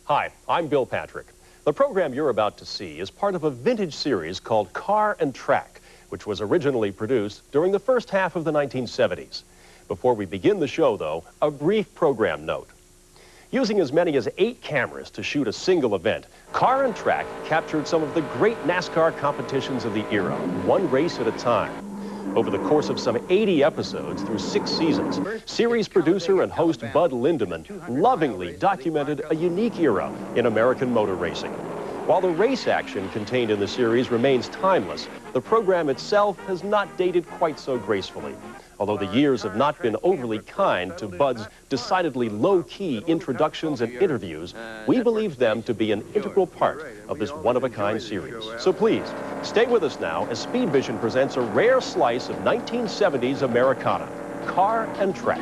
Hi, I'm Bill Patrick. The program you're about to see is part of a vintage series called Car and Track, which was originally produced during the first half of the 1970s. Before we begin the show, though, a brief program note. Using as many as 8 cameras to shoot a single event, Car and Track captured some of the great NASCAR competitions of the era, one race at a time. Over the course of some 80 episodes through 6 seasons, series producer and host Bud Lindemann lovingly documented a unique era in American motor racing. While the race action contained in the series remains timeless, the program itself has not dated quite so gracefully. Although the years have not been overly kind to Bud's decidedly low-key introductions and interviews, we believe them to be an integral part of this one-of-a-kind series. So please, stay with us now as Speed Vision presents a rare slice of 1970s Americana, Car and Track.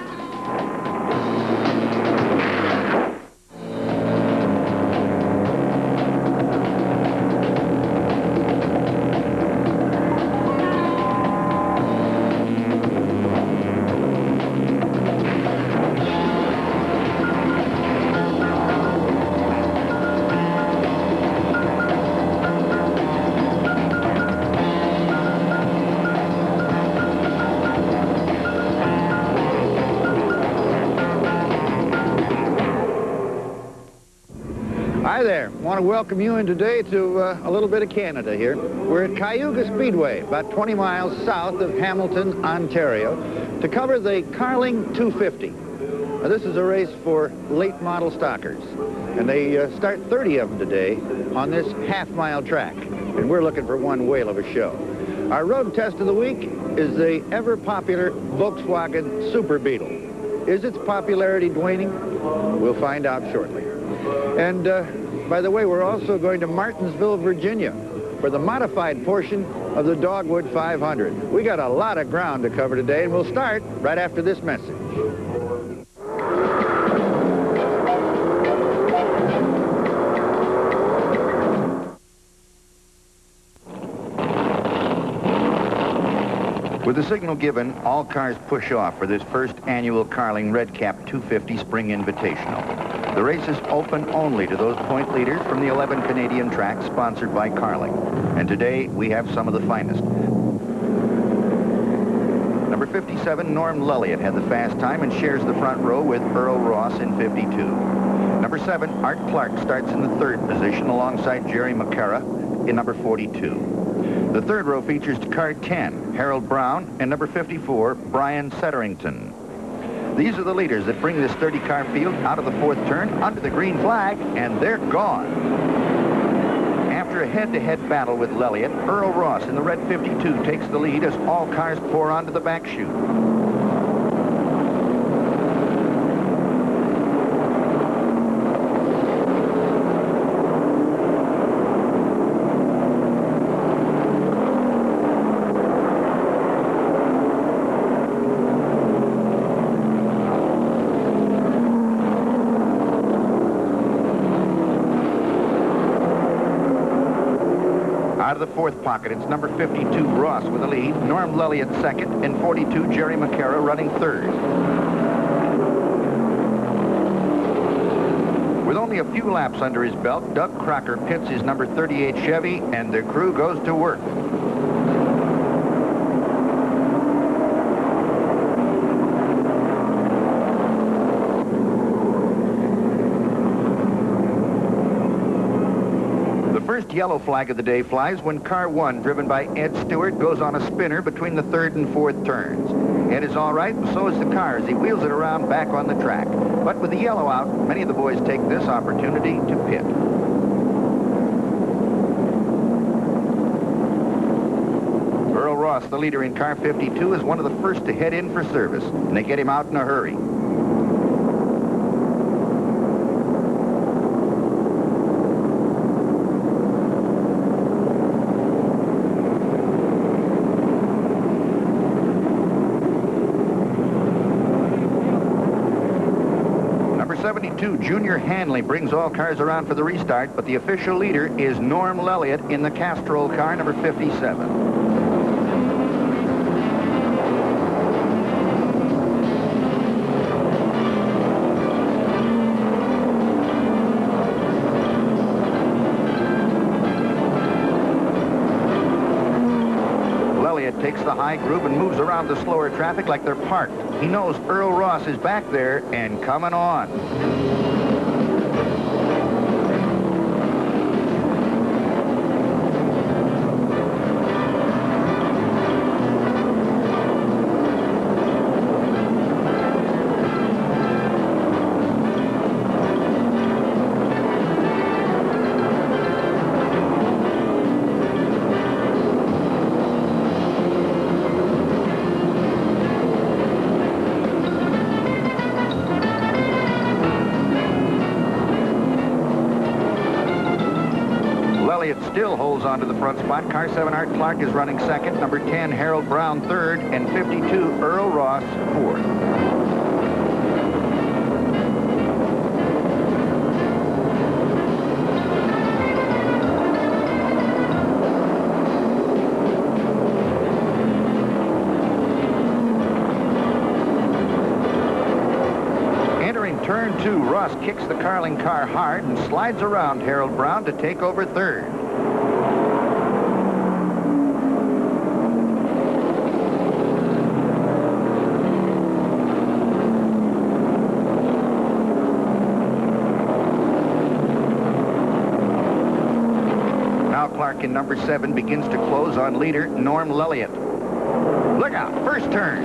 Hi there. I want to welcome you in today to a little bit of Canada here. We're at Cayuga Speedway, about 20 miles south of Hamilton, Ontario, to cover the Carling 250. Now, this is a race for late model stockers, and they start 30 of them today on this half-mile track, and we're looking for one whale of a show. Our road test of the week is the ever-popular Volkswagen Super Beetle. Is its popularity waning? We'll find out shortly. And by the way, we're also going to Martinsville, Virginia for the modified portion of the Dogwood 500. We got a lot of ground to cover today, and we'll start right after this message. With the signal given, all cars push off for this first annual Carling Redcap 250 Spring Invitational. The race is open only to those point leaders from the 11 Canadian tracks sponsored by Carling. And today, we have some of the finest. Number 57, Norm Lelliott, had the fast time and shares the front row with Earl Ross in 52. Number 7, Art Clark, starts in the 3rd position alongside Jerry McCarra in number 42. The 3rd row features car 10, Harold Brown, and number 54, Brian Setterington. These are the leaders that bring this 30-car field out of the 4th turn under the green flag, and they're gone. After a head-to-head battle with Lelliott, Earl Ross in the red 52 takes the lead as all cars pour onto the back chute. Out of the 4th pocket, it's number 52, Ross, with the lead. Norm Lelliott 2nd, and 42, Jerry McCarra, running 3rd. With only a few laps under his belt, Doug Crocker pits his number 38 Chevy, and the crew goes to work. First yellow flag of the day flies when car 1, driven by Ed Stewart, goes on a spinner between the 3rd and 4th turns. Ed is all right, and so is the car as he wheels it around back on the track. But with the yellow out, many of the boys take this opportunity to pit. Earl Ross, the leader in car 52, is one of the first to head in for service, and they get him out in a hurry. Number 72, Junior Hanley, brings all cars around for the restart, but the official leader is Norm Lelliott in the Castrol car, number 57. takes the high groove and moves around the slower traffic like they're parked. He knows Earl Ross is back there and coming on. Elliott still holds on to the front spot. Car 7 Art Clark is running second. Number 10 Harold Brown third, and 52 Earl Ross fourth. Turn 2, Ross kicks the Carling car hard and slides around Harold Brown to take over third. Now Clark in number 7 begins to close on leader Norm Lelliott. Look out, first turn.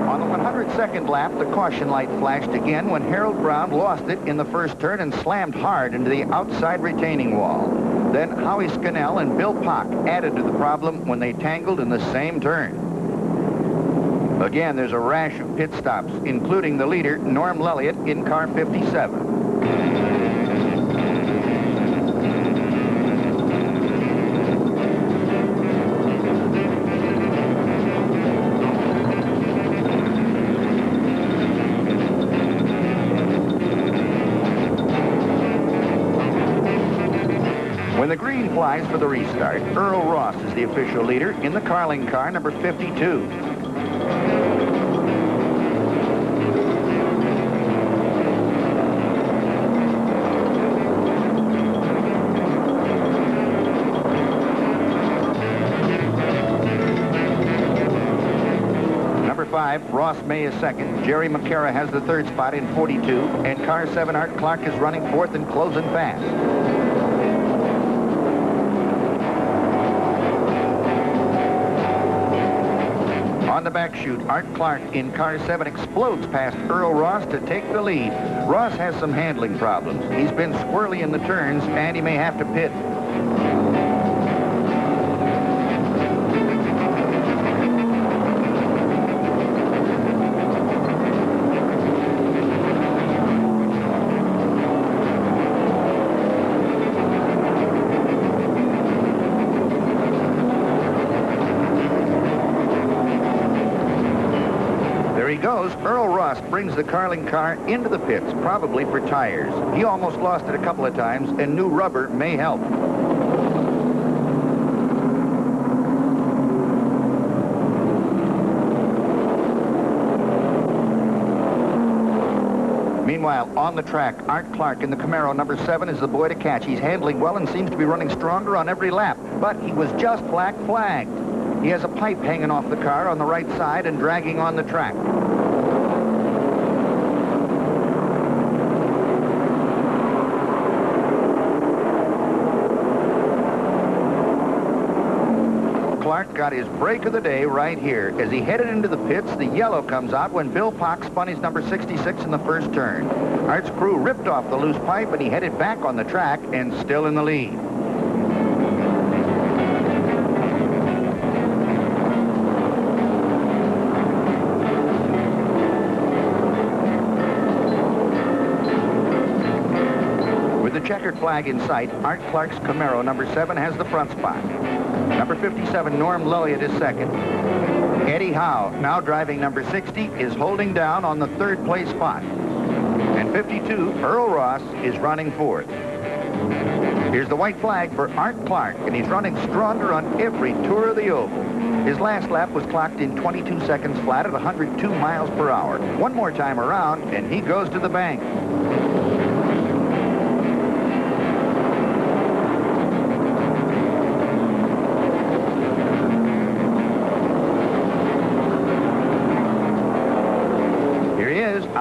On the 102nd lap, the caution light flashed again when Harold Brown lost it in the first turn and slammed hard into the outside retaining wall. Then Howie Scannell and Bill Pock added to the problem when they tangled in the same turn. Again, there's a rash of pit stops, including the leader, Norm Lelliott, in car 57. When the green flies for the restart, Earl Ross is the official leader in the Carling car, number 52. Number 5, Ross May is second. Jerry McCara has the third spot in 42, and car 7 Art Clark is running fourth and closing fast. On the back chute, Art Clark in car 7 explodes past Earl Ross to take the lead. Ross has some handling problems. He's been squirrely in the turns, and he may have to pit. There he goes. Earl Ross brings the Carling car into the pits, probably for tires. He almost lost it a couple of times, and new rubber may help. Meanwhile, on the track, Art Clark in the Camaro number 7 is the boy to catch. He's handling well and seems to be running stronger on every lap, but he was just black flagged. He has a pipe hanging off the car on the right side and dragging on the track. Clark got his break of the day right here. As he headed into the pits, the yellow comes out when Bill Pock spun his number 66 in the first turn. Art's crew ripped off the loose pipe and he headed back on the track and still in the lead. With the checkered flag in sight, Art Clark's Camaro number 7 has the front spot. Number 57, Norm Lelliott, is second. Eddie Howe, now driving number 60, is holding down on the third place spot. And 52, Earl Ross, is running fourth. Here's the white flag for Art Clark, and he's running stronger on every tour of the oval. His last lap was clocked in 22 seconds flat at 102 miles per hour. One more time around, and he goes to the bank.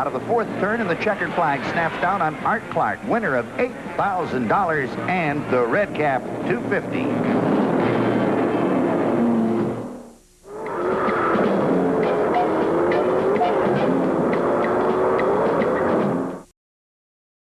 out of the fourth turn, and the checkered flag snaps down on Art Clark, winner of $8,000 and the Redcap 250.